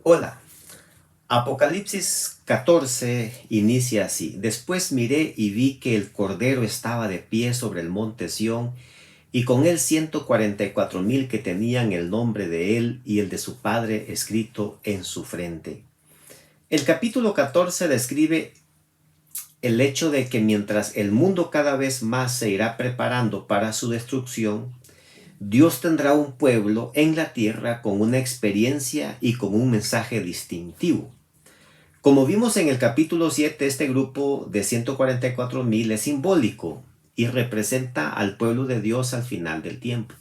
Hola. Apocalipsis 14 inicia así. Después miré y vi que el Cordero estaba de pie sobre el monte Sión, y con él 144,000 que tenían el nombre de él y el de su padre escrito en su frente. El capítulo 14 describe el hecho de que mientras el mundo cada vez más se irá preparando para su destrucción, Dios tendrá un pueblo en la tierra con una experiencia y con un mensaje distintivo. Como vimos en el capítulo 7, este grupo de 144,000 es simbólico y representa al pueblo de Dios al final del tiempo.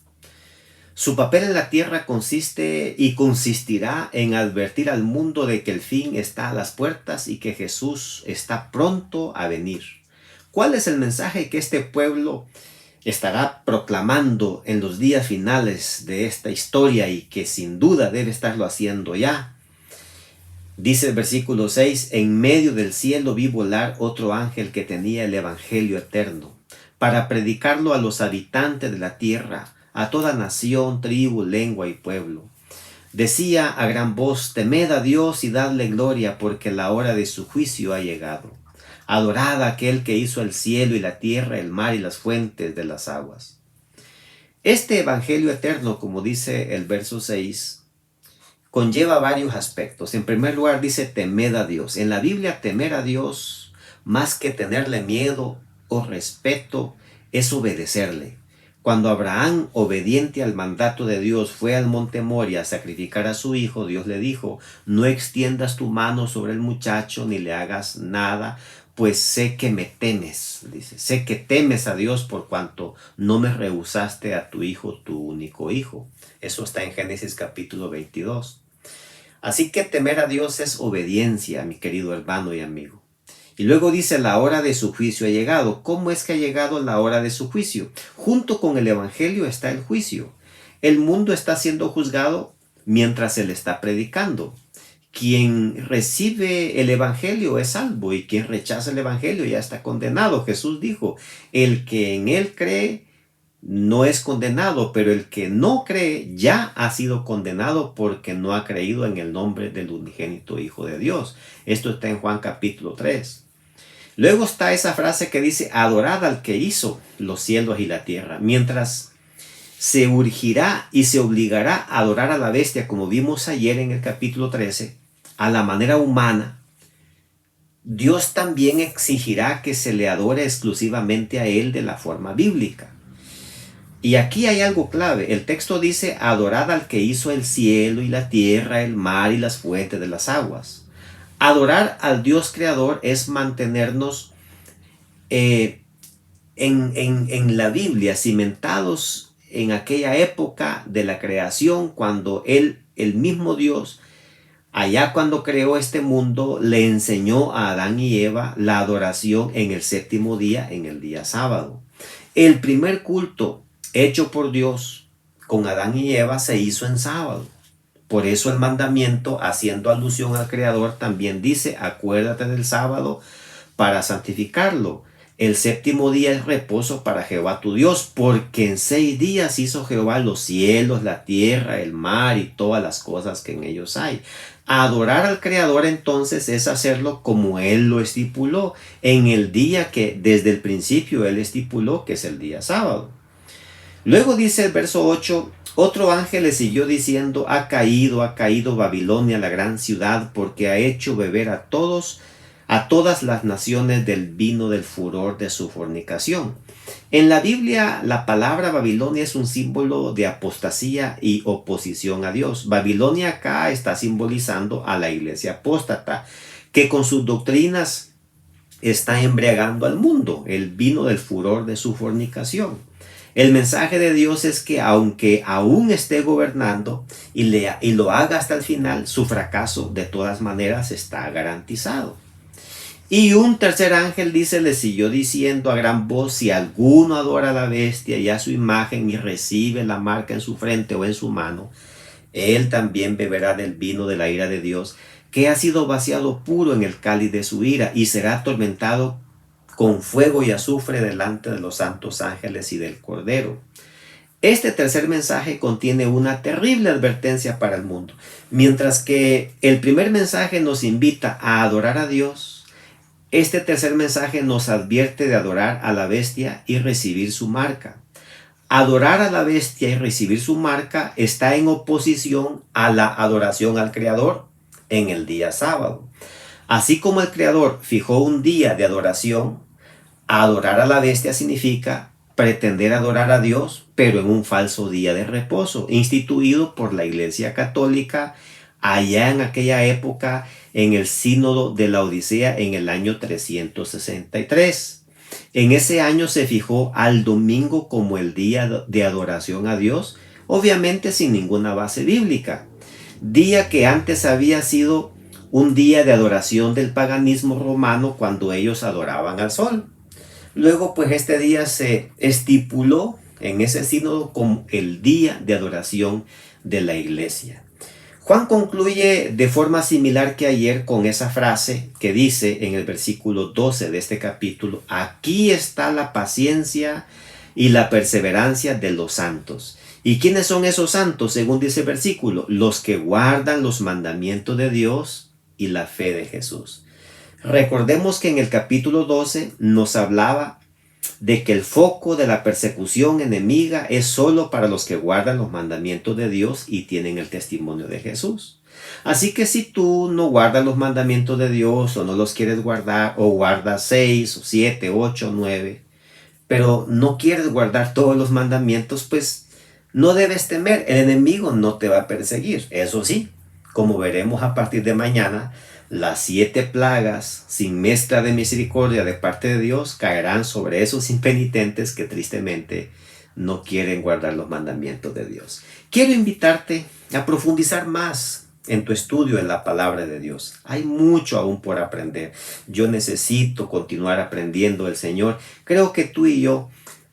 Su papel en la tierra consiste y consistirá en advertir al mundo de que el fin está a las puertas y que Jesús está pronto a venir. ¿Cuál es el mensaje que este pueblo estará proclamando en los días finales de esta historia y que sin duda debe estarlo haciendo ya? Dice el versículo 6, en medio del cielo vi volar otro ángel que tenía el evangelio eterno, para predicarlo a los habitantes de la tierra, a toda nación, tribu, lengua y pueblo. Decía a gran voz, temed a Dios y dadle gloria, porque la hora de su juicio ha llegado. Adorad a aquel que hizo el cielo y la tierra, el mar y las fuentes de las aguas. Este evangelio eterno, como dice el verso 6, conlleva varios aspectos. En primer lugar dice temed a Dios. En la Biblia temer a Dios, más que tenerle miedo o respeto, es obedecerle. Cuando Abraham, obediente al mandato de Dios, fue al monte Moria a sacrificar a su hijo, Dios le dijo, no extiendas tu mano sobre el muchacho ni le hagas nada, pues sé que me temes, dice, sé que temes a Dios por cuanto no me rehusaste a tu hijo, tu único hijo. Eso está en Génesis capítulo 22. Así que temer a Dios es obediencia, mi querido hermano y amigo. Y luego dice, la hora de su juicio ha llegado. ¿Cómo es que ha llegado la hora de su juicio? Junto con el evangelio está el juicio. El mundo está siendo juzgado mientras él está predicando. Quien recibe el evangelio es salvo y quien rechaza el evangelio ya está condenado. Jesús dijo, el que en él cree no es condenado, pero el que no cree ya ha sido condenado porque no ha creído en el nombre del unigénito Hijo de Dios. Esto está en Juan capítulo 3. Luego está esa frase que dice, adorad al que hizo los cielos y la tierra. Mientras se urgirá y se obligará a adorar a la bestia, como vimos ayer en el capítulo 13, a la manera humana, Dios también exigirá que se le adore exclusivamente a él de la forma bíblica. Y aquí hay algo clave. El texto dice, adorad al que hizo el cielo y la tierra, el mar y las fuentes de las aguas. Adorar al Dios creador es mantenernos en la Biblia, cimentados en aquella época de la creación, cuando Él, el mismo Dios, allá cuando creó este mundo, le enseñó a Adán y Eva la adoración en el séptimo día, en el día sábado. El primer culto hecho por Dios con Adán y Eva se hizo en sábado. Por eso el mandamiento, haciendo alusión al Creador, también dice, acuérdate del sábado para santificarlo. El séptimo día es reposo para Jehová tu Dios, porque en 6 días hizo Jehová los cielos, la tierra, el mar y todas las cosas que en ellos hay. Adorar al Creador entonces es hacerlo como Él lo estipuló, en el día que desde el principio Él estipuló, que es el día sábado. Luego dice el verso 8, otro ángel le siguió diciendo, ha caído Babilonia, la gran ciudad, porque ha hecho beber a todas las naciones del vino del furor de su fornicación. En la Biblia, la palabra Babilonia es un símbolo de apostasía y oposición a Dios. Babilonia acá está simbolizando a la iglesia apóstata, que con sus doctrinas está embriagando al mundo, el vino del furor de su fornicación. El mensaje de Dios es que aunque aún esté gobernando y lo haga hasta el final, su fracaso de todas maneras está garantizado. Y un tercer ángel dice, le siguió diciendo a gran voz, si alguno adora a la bestia y a su imagen y recibe la marca en su frente o en su mano, él también beberá del vino de la ira de Dios, que ha sido vaciado puro en el cáliz de su ira, y será atormentado con fuego y azufre delante de los santos ángeles y del Cordero. Este tercer mensaje contiene una terrible advertencia para el mundo. Mientras que el primer mensaje nos invita a adorar a Dios, este tercer mensaje nos advierte de adorar a la bestia y recibir su marca. Adorar a la bestia y recibir su marca está en oposición a la adoración al Creador en el día sábado. Así como el Creador fijó un día de adoración, adorar a la bestia significa pretender adorar a Dios, pero en un falso día de reposo, instituido por la Iglesia Católica allá en aquella época en el Sínodo de la Odisea en el año 363. En ese año se fijó al domingo como el día de adoración a Dios, obviamente sin ninguna base bíblica. Día que antes había sido un día de adoración del paganismo romano cuando ellos adoraban al sol. Luego, pues este día se estipuló en ese sínodo como el día de adoración de la iglesia. Juan concluye de forma similar que ayer con esa frase que dice en el versículo 12 de este capítulo: aquí está la paciencia y la perseverancia de los santos. ¿Y quiénes son esos santos? Según dice el versículo, los que guardan los mandamientos de Dios y la fe de Jesús. Recordemos que en el capítulo 12 nos hablaba de que el foco de la persecución enemiga es solo para los que guardan los mandamientos de Dios y tienen el testimonio de Jesús. Así que si tú no guardas los mandamientos de Dios o no los quieres guardar, o guardas 6 o 7, 8, 9, pero no quieres guardar todos los mandamientos, pues no debes temer, el enemigo no te va a perseguir. Eso sí, como veremos a partir de mañana, las 7 plagas sin mezcla de misericordia de parte de Dios caerán sobre esos impenitentes que tristemente no quieren guardar los mandamientos de Dios. Quiero invitarte a profundizar más en tu estudio en la palabra de Dios. Hay mucho aún por aprender. Yo necesito continuar aprendiendo del Señor. Creo que tú y yo,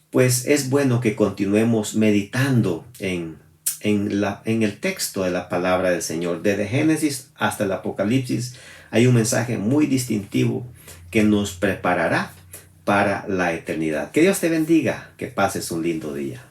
pues es bueno que continuemos meditando en el texto de la palabra del Señor. Desde Génesis hasta el Apocalipsis hay un mensaje muy distintivo que nos preparará para la eternidad. Que Dios te bendiga, que pases un lindo día.